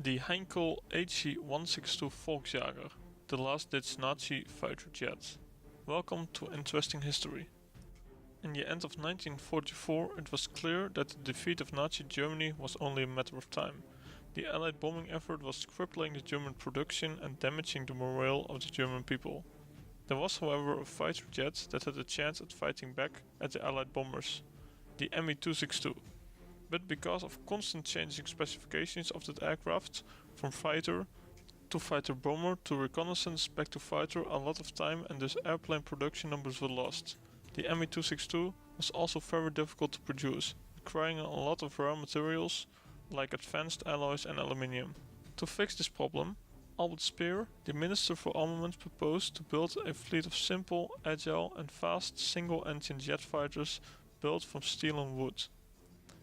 The Heinkel He 162 Volksjager, the last-ditch Nazi fighter jet. Welcome to interesting history. In the end of 1944, it was clear that the defeat of Nazi Germany was only a matter of time. The Allied bombing effort was crippling the German production and damaging the morale of the German people. There was, however, a fighter jet that had a chance at fighting back at the Allied bombers, the Me-262. But because of constant changing specifications of that aircraft, from fighter to fighter bomber to reconnaissance back to fighter, a lot of time and thus airplane production numbers were lost. The Me-262 was also very difficult to produce, requiring a lot of rare materials like advanced alloys and aluminium. To fix this problem, Albert Speer, the Minister for Armaments, proposed to build a fleet of simple, agile and fast single-engine jet fighters built from steel and wood.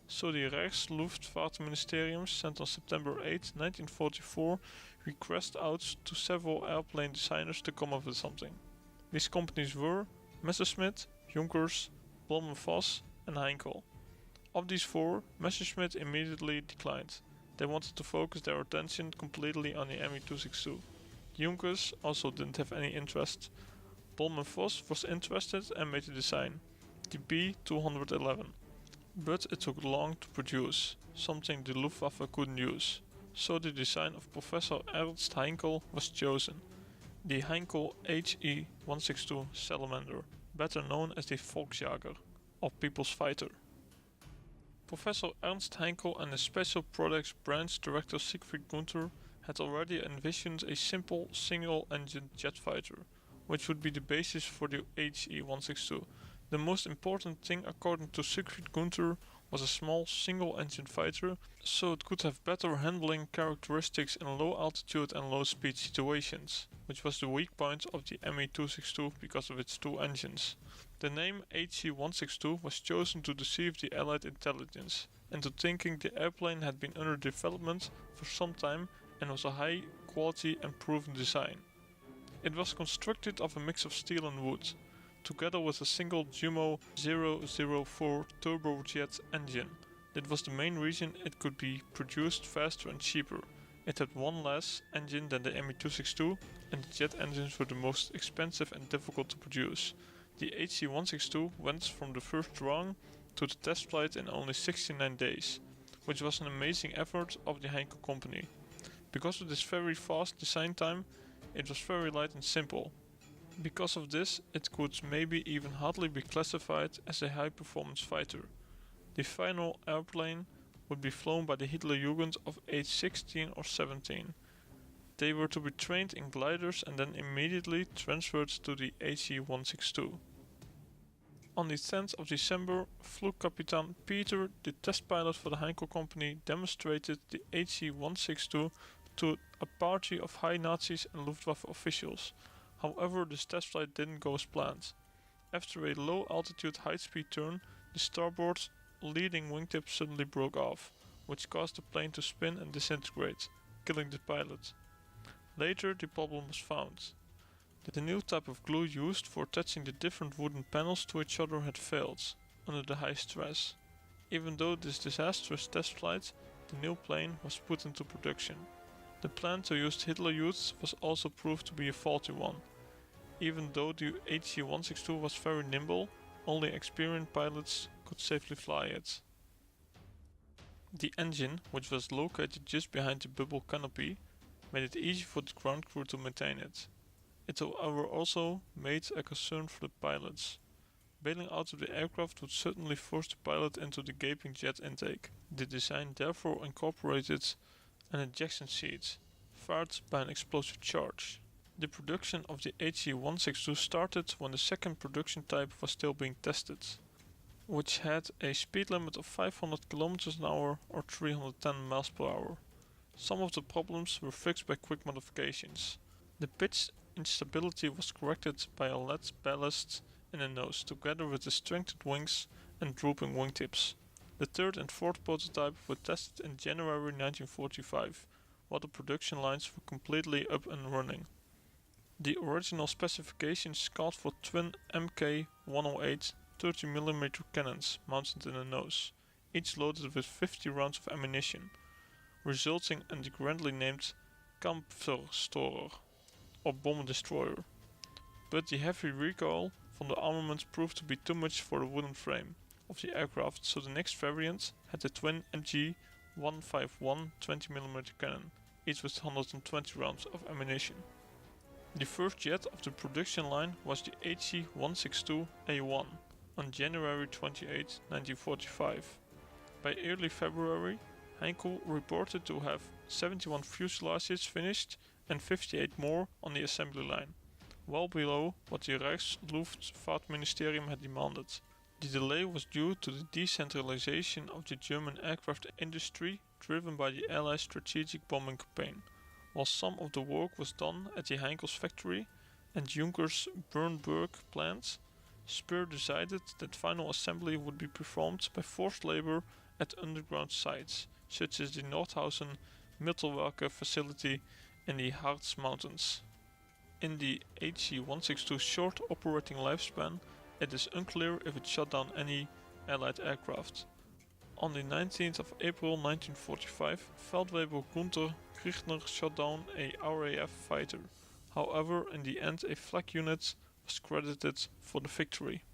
So the Rijksluftvaartministerium sent on September 8, 1944, requests out to several airplane designers to come up with something. These companies were Messerschmitt, Junkers, Blohm+Voss and Heinkel. Of these four, Messerschmitt immediately declined. They wanted to focus their attention completely on the Me-262. Junkers also didn't have any interest. Blohm+Voss was interested and made the design, the B-211. But it took long to produce, something the Luftwaffe couldn't use. So the design of Professor Ernst Heinkel was chosen, the Heinkel He 162 Salamander, better known as the Volksjager, or People's Fighter. Professor Ernst Heinkel and his Special Products Branch Director Siegfried Gunther had already envisioned a simple single-engine jet fighter, which would be the basis for the He 162. The most important thing, according to Siegfried Gunther, was a small single-engine fighter, so it could have better handling characteristics in low altitude and low speed situations, which was the weak point of the Me-262 because of its two engines. The name He 162 was chosen to deceive the Allied intelligence into thinking the airplane had been under development for some time and was a high quality and proven design. It was constructed of a mix of steel and wood, together with a single Jumo 004 turbojet engine. That was the main reason it could be produced faster and cheaper. It had one less engine than the Me-262, and the jet engines were the most expensive and difficult to produce. The He 162 went from the first drawing to the test flight in only 69 days, which was an amazing effort of the Heinkel company. Because of this very fast design time, it was very light and simple. Because of this, it could maybe even hardly be classified as a high-performance fighter. The final airplane would be flown by the Hitlerjugend of age 16 or 17. They were to be trained in gliders and then immediately transferred to the He 162. On the 10th of December, Flugkapitän Peter, the test pilot for the Heinkel company, demonstrated the He 162 to a party of high Nazis and Luftwaffe officials. However, this test flight didn't go as planned. After a low-altitude high-speed turn, the starboard leading wingtip suddenly broke off, which caused the plane to spin and disintegrate, killing the pilot. Later, the problem was found. The new type of glue used for attaching the different wooden panels to each other had failed, under the high stress. Even though this disastrous test flight, the new plane was put into production. The plan to use Hitlerjugend was also proved to be a faulty one. Even though the He 162 was very nimble, only experienced pilots could safely fly it. The engine, which was located just behind the bubble canopy, made it easy for the ground crew to maintain it. It however also made a concern for the pilots. Bailing out of the aircraft would certainly force the pilot into the gaping jet intake. The design therefore incorporated an ejection seat, fired by an explosive charge. The production of the He 162 started when the second production type was still being tested, which had a speed limit of 500 km an hour or 310 miles per hour. Some of the problems were fixed by quick modifications. The pitch instability was corrected by a lead ballast in the nose, together with the strengthened wings and drooping wingtips. The third and fourth prototype were tested in January 1945, while the production lines were completely up and running. The original specifications called for twin Mk108 30mm cannons mounted in the nose, each loaded with 50 rounds of ammunition. resulting in the grandly named Kampfverstorer, or bomb destroyer. But the heavy recoil from the armament proved to be too much for the wooden frame of the aircraft, so the next variant had the twin MG-151 20mm cannon, each with 120 rounds of ammunition. The first jet of the production line was the HE-162A1 on January 28, 1945. By early February, Heinkel reported to have 71 fuselages finished and 58 more on the assembly line, well below what the Reichsluftfahrtministerium had demanded. The delay was due to the decentralization of the German aircraft industry driven by the Allies' strategic bombing campaign. While some of the work was done at the Heinkel's factory and Juncker's Bernburg plant, Speer decided that final assembly would be performed by forced labor at underground sites, such as the Nordhausen Mittelwerke facility in the Harz Mountains. In the HE-162's short operating lifespan, it is unclear if it shot down any Allied aircraft. On the 19th of April 1945, Feldwebel Gunther Kirchner shot down a RAF fighter. However, in the end a flak unit was credited for the victory.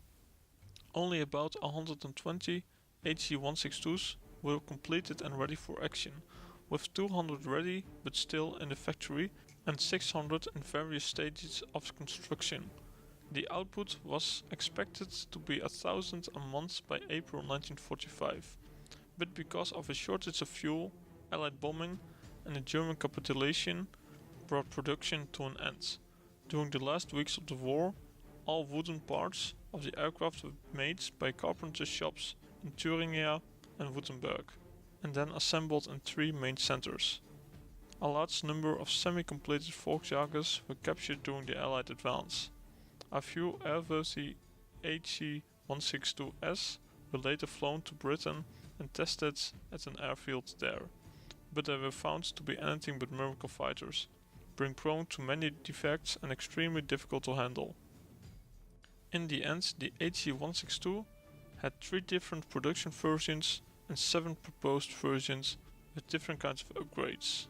Only about 120 HE-162s were completed and ready for action, with 200 ready but still in the factory and 600 in various stages of construction. The output was expected to be 1,000 a month by April 1945, but because of a shortage of fuel, Allied bombing and the German capitulation brought production to an end. During the last weeks of the war, all wooden parts of the aircraft were made by carpenter shops in Thuringia and Württemberg, and then assembled in 3 main centers. A large number of semi-completed Volksjagers were captured during the Allied advance. A few airworthy HE-162s were later flown to Britain and tested at an airfield there, but they were found to be anything but miracle fighters, being prone to many defects and extremely difficult to handle. In the end, the HE-162 had 3 different production versions and 7 proposed versions with different kinds of upgrades.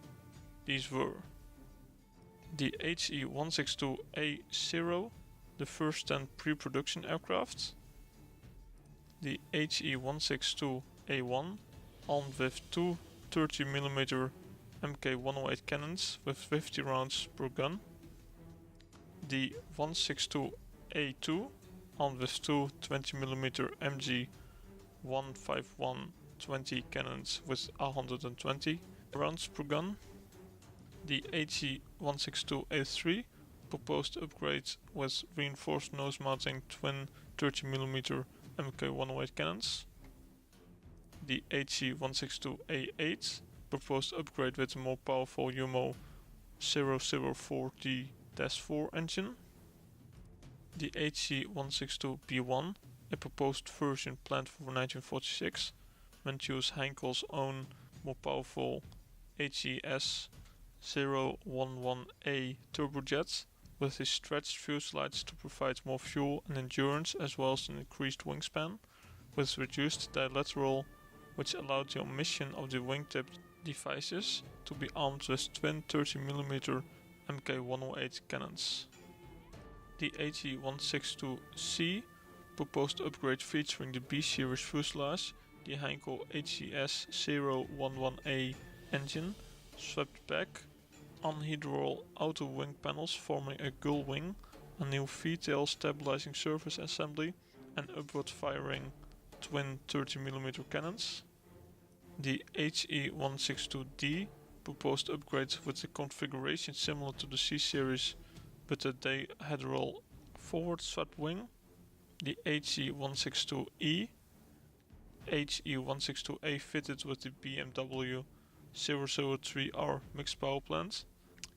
These were the HE-162A0, the first 10 pre-production aircraft, the HE-162A1, armed with 2 30mm Mk108 cannons with 50 rounds per gun, the 162A2, armed with 2 20mm MG151 20 cannons with 120 rounds per gun, the HE-162A3, proposed upgrades with reinforced nose mounting twin 30mm Mk108 cannons, the HE-162A8, proposed upgrade with a more powerful UMO 004D-4 engine, the HE-162B1, a proposed version planned for 1946, meant to use Heinkel's own more powerful HES-011A turbojets with his stretched fuselages to provide more fuel and endurance as well as an increased wingspan, with reduced dilateral, which allowed the omission of the wingtip devices to be armed with twin 30mm Mk108 cannons. The HE-162C proposed upgrade featuring the B-series fuselage, the Heinkel HES-011A engine, swept back, anhedral outer wing panels forming a gull wing, a new V-tail stabilizing surface assembly, and upward firing twin 30mm cannons. The HE-162D proposed upgrades with a configuration similar to the C-series but a dihedral forward swept wing. The HE-162E, HE-162A fitted with the BMW 003R mixed power plant,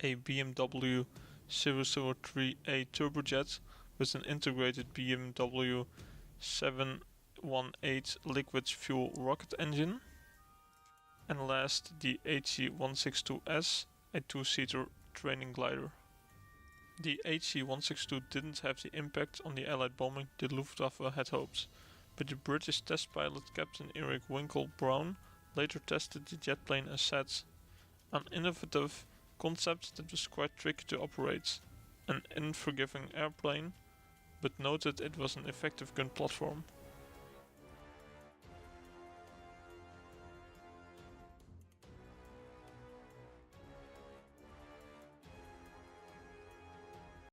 a BMW 003A turbojet with an integrated BMW 718 liquid fuel rocket engine, and last the HE-162S, a 2-seater training glider. The HE-162 didn't have the impact on the Allied bombing the Luftwaffe had hoped, but the British test pilot Captain Eric Winkle Brown later tested the jet plane and said, an innovative concept that was quite tricky to operate, an unforgiving airplane, but noted it was an effective gun platform.